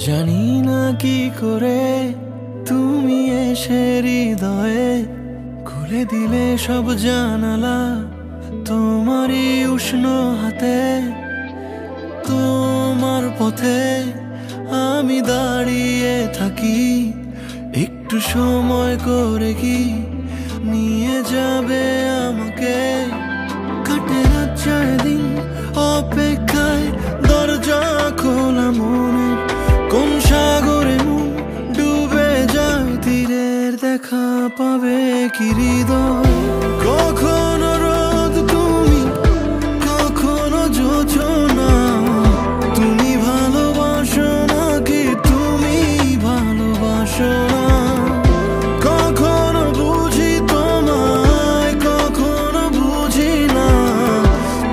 জানি না কি করে তুমি এসে হৃদয়ে খুলে দিলে সব জানালা তোমারই উষ্ণ হাতে। তোমার পথে আমি দাঁড়িয়ে থাকি, একটু সময় করে কি নিয়ে যাবে আমাকে। কাটে রাত যায় দিন অপেক্ষায়, দরজা খোলা মনে কোন সাগরে মন ডুবে যায়। তীরের দেখা পাবে কি হৃদয়, কখনো রোদ তুমি কখনো জোছনা। তুমি ভালোবাসো নাকি তুমি ভালোবাসো না? কখনো বুঝি তোমায় কখনো বুঝি না।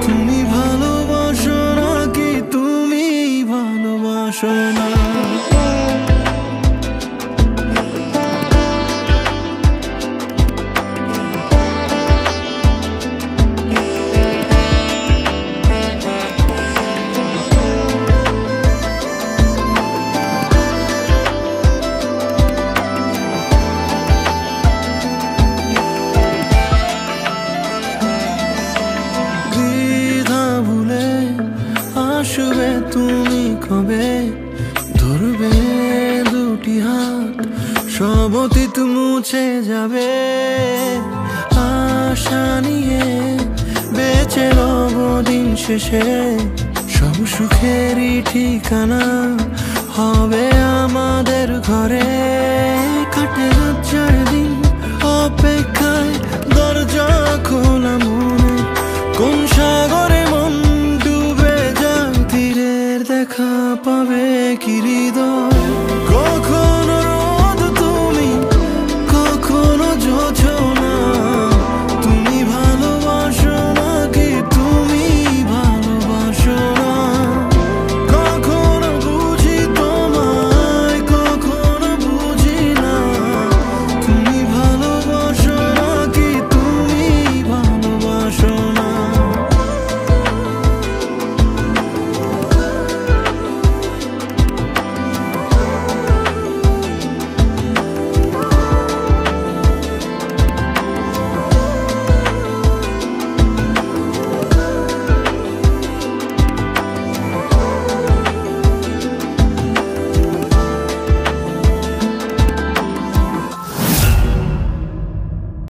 তুমি ভালোবাসো নাকি তুমি ভালোবাসো না? আসবে তুমি কবে, ধরবে দুটি হাত, সব অতীত মুছে যাবে। আশা নিয়ে বেঁচে রব দিন শেষে, সব সুখেরই ঠিকানা হবে আমাদের ঘরে। কাটে রাত যায়